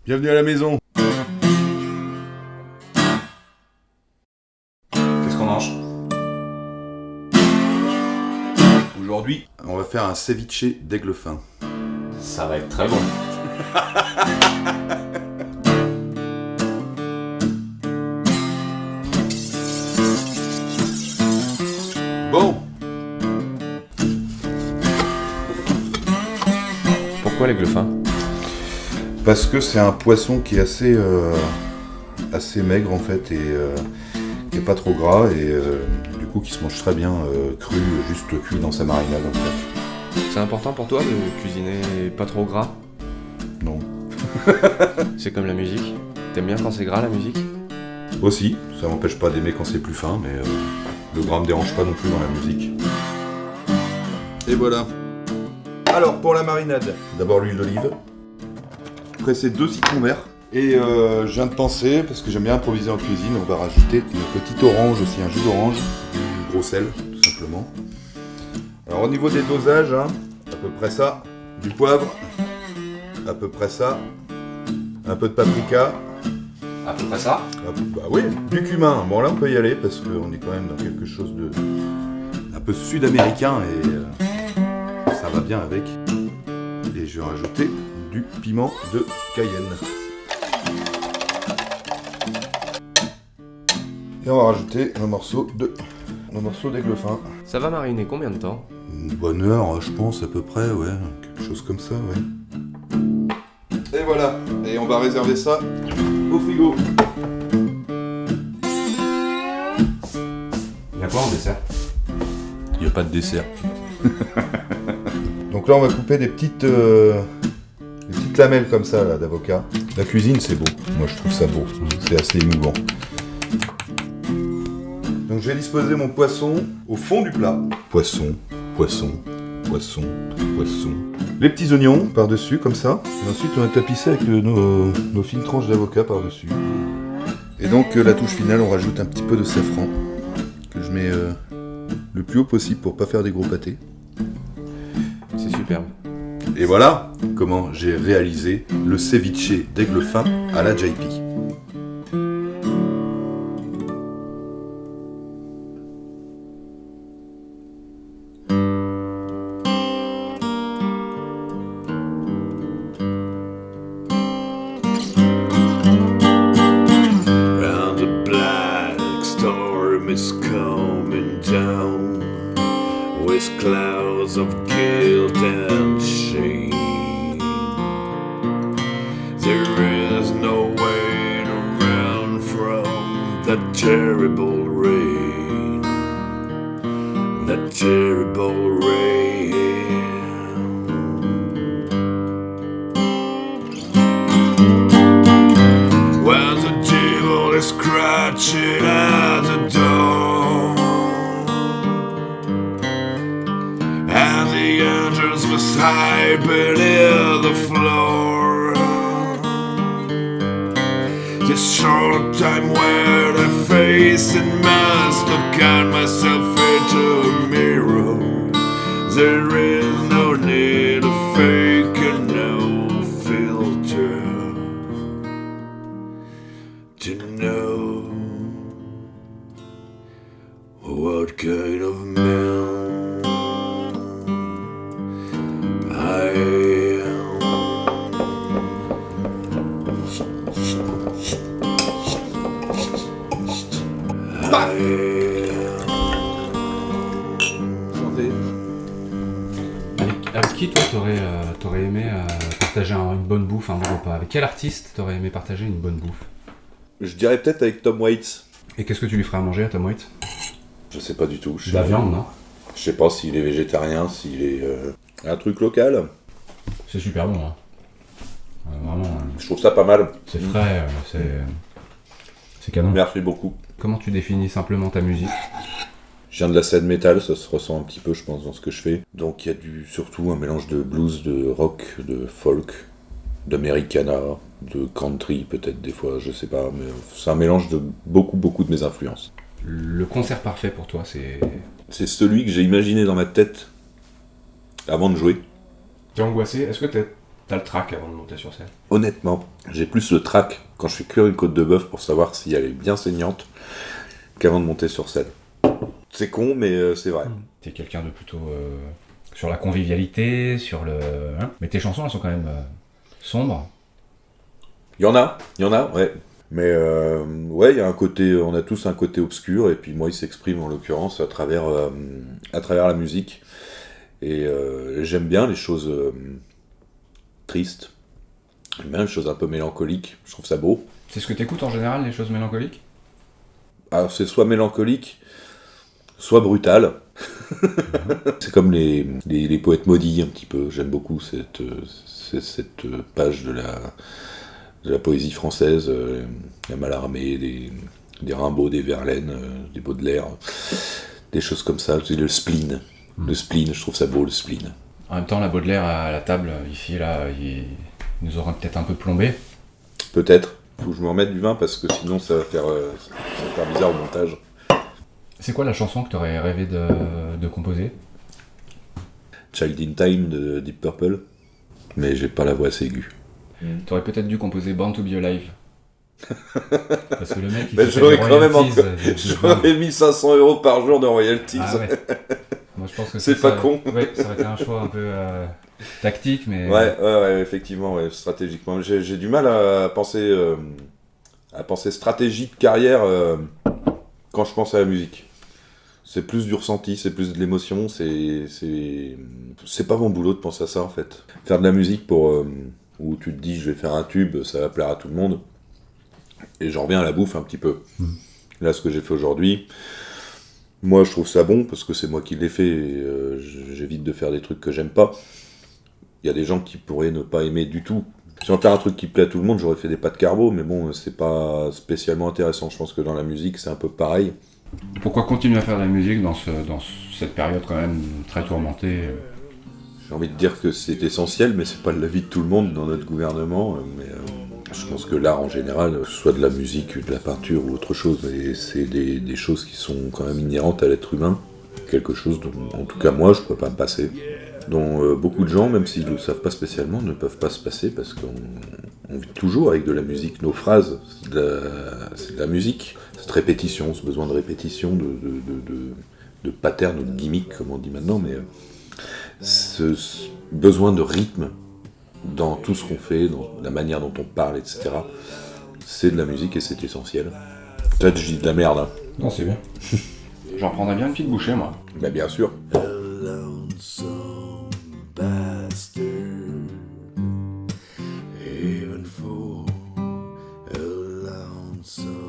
Bienvenue à la maison. Qu'est-ce qu'on mange? Aujourd'hui, on va faire un ceviche d'aigle fin. Ça va être très bon. Bon, Pourquoi l'aigle fin? parce que c'est un poisson qui est assez maigre en fait et qui est pas trop gras et du coup qui se mange très bien cru, juste cuit dans sa marinade en fait. C'est important pour toi de cuisiner pas trop gras? Non. C'est comme la musique. T'aimes bien quand c'est gras la musique? Aussi, ça m'empêche pas d'aimer quand c'est plus fin, mais le gras me dérange pas non plus dans la musique. Et voilà. Alors pour la marinade, d'abord l'huile d'olive. Presser 2 citrons verts. Et je viens de penser, parce que j'aime bien improviser en cuisine, on va rajouter une petite orange aussi, un jus d'orange, du gros sel, tout simplement. Alors au niveau des dosages, hein, à peu près ça, du poivre, à peu près ça, un peu de paprika, À peu près ça. bah oui, du cumin. Bon là on peut y aller parce qu'on est quand même dans quelque chose de un peu sud-américain et ça va bien avec. Et je vais rajouter du piment de Cayenne. Et on va rajouter un morceau d'aigle fin. Ça va mariner combien de temps? Une bonne heure, je pense à peu près, ouais, quelque chose comme ça, ouais. Et voilà, et on va réserver ça au frigo. Y'a quoi en dessert? Il n'y a pas de dessert. Donc là, on va couper des petites lamelles comme ça là d'avocat. La cuisine, c'est beau. Moi, je trouve ça beau. C'est assez émouvant. Donc, je vais disposer mon poisson au fond du plat. Poisson, poisson, poisson, poisson. Les petits oignons par-dessus, comme ça. Et ensuite, on va tapisser avec nos fines tranches d'avocat par-dessus. Et donc, la touche finale, on rajoute un petit peu de safran que je mets le plus haut possible pour pas faire des gros pâtés. C'est superbe. Et voilà comment j'ai réalisé le ceviche d'aigle fin à la JP. And the black storm is coming down with clouds of guilt and shame. There is no way to run from that terrible rain. That terrible rain. When the devil is scratching at the door, and the angels must hide beneath the floor. This short time when I face and must look at myself into a mirror. There is no need of fake and no filter to know what kind of man I am. I Avec qui toi t'aurais aimé partager une bonne bouffe, un bon repas? Avec quel artiste t'aurais aimé partager une bonne bouffe? Je dirais peut-être avec Tom Waits. Et qu'est-ce que tu lui ferais à manger à Tom Waits? Je sais pas du tout. De la viande, non? Je sais pas s'il est végétarien, s'il est un truc local. C'est super bon, hein. Vraiment, Je trouve ça pas mal. c'est frais, c'est canon. Merci beaucoup. Comment tu définis simplement ta musique? Je viens de la scène métal, ça se ressent un petit peu, je pense, dans ce que je fais. Donc il y a surtout un mélange de blues, de rock, de folk, d'americana, de country peut-être des fois, je sais pas, mais c'est un mélange de beaucoup de mes influences. Le concert parfait pour toi, c'est... C'est celui que j'ai imaginé dans ma tête avant de jouer. T'es angoissé? Est-ce que T'as le track avant de monter sur scène. Honnêtement, j'ai plus le trac quand je fais cuire une côte de bœuf pour savoir si elle est bien saignante qu'avant de monter sur scène. C'est con, mais c'est vrai. T'es quelqu'un de plutôt sur la convivialité, sur le... hein, mais tes chansons, elles sont quand même sombres. Il y en a, ouais. Mais ouais, il y a un côté, on a tous un côté obscur, et puis moi, il s'exprime en l'occurrence à travers la musique. Et j'aime bien les choses tristes, j'aime bien les choses un peu mélancoliques, je trouve ça beau. C'est ce que t'écoutes en général, les choses mélancoliques? Alors c'est soit mélancolique, soit brutal. C'est comme les poètes maudits un petit peu, j'aime beaucoup cette page de la poésie française, la Mallarmé, des Rimbaud, des Verlaine, des Baudelaire, des choses comme ça, le spleen. Le spleen, je trouve ça beau, le spleen. En même temps, la Baudelaire à la table, ici, là, il nous aura peut-être un peu plombé. Peut-être. Faut que je me remette du vin parce que sinon ça va faire bizarre au montage. C'est quoi la chanson que t'aurais rêvé de composer? Child in Time de Deep Purple. Mais j'ai pas la voix assez aiguë. T'aurais peut-être dû composer Born to be Alive. Parce que le mec, il Mais fait j'aurais des quand même royalties, j'aurais mis 500 € par jour de royalties. Ah ouais. Moi, je pense que C'est pas con. Ouais, ça aurait été un choix un peu tactique, mais... Ouais, effectivement, ouais, stratégiquement. J'ai du mal à penser stratégie de carrière quand je pense à la musique. C'est plus du ressenti, c'est plus de l'émotion, c'est pas mon boulot de penser à ça en fait. Faire de la musique pour où tu te dis je vais faire un tube, ça va plaire à tout le monde. Et j'en reviens à la bouffe un petit peu. Là, ce que j'ai fait aujourd'hui, moi je trouve ça bon parce que c'est moi qui l'ai fait et j'évite de faire des trucs que j'aime pas. Il y a des gens qui pourraient ne pas aimer du tout. Si on fait un truc qui plaît à tout le monde, j'aurais fait des pâtes carbo, mais bon, c'est pas spécialement intéressant. Je pense que dans la musique, c'est un peu pareil. Pourquoi continuer à faire de la musique dans cette période quand même très tourmentée? J'ai envie de dire que c'est essentiel, mais c'est pas l'avis de tout le monde dans notre gouvernement. Mais je pense que l'art en général, que ce soit de la musique, de la peinture ou autre chose, et c'est des choses qui sont quand même inhérentes à l'être humain. Quelque chose dont, en tout cas moi, je peux pas me passer. Dont beaucoup de gens, même s'ils ne le savent pas spécialement, ne peuvent pas se passer parce qu'on vit toujours avec de la musique. Nos phrases, c'est de la musique. Cette répétition, ce besoin de répétition, de pattern ou de gimmick, comme on dit maintenant, mais ce besoin de rythme dans tout ce qu'on fait, dans la manière dont on parle, etc. C'est de la musique et c'est essentiel. Peut-être je dis de la merde. Hein. Non, c'est bien. J'en prendrais bien une petite bouchée, moi. Ben, bien sûr. Lonesome bastard, even for a lonesome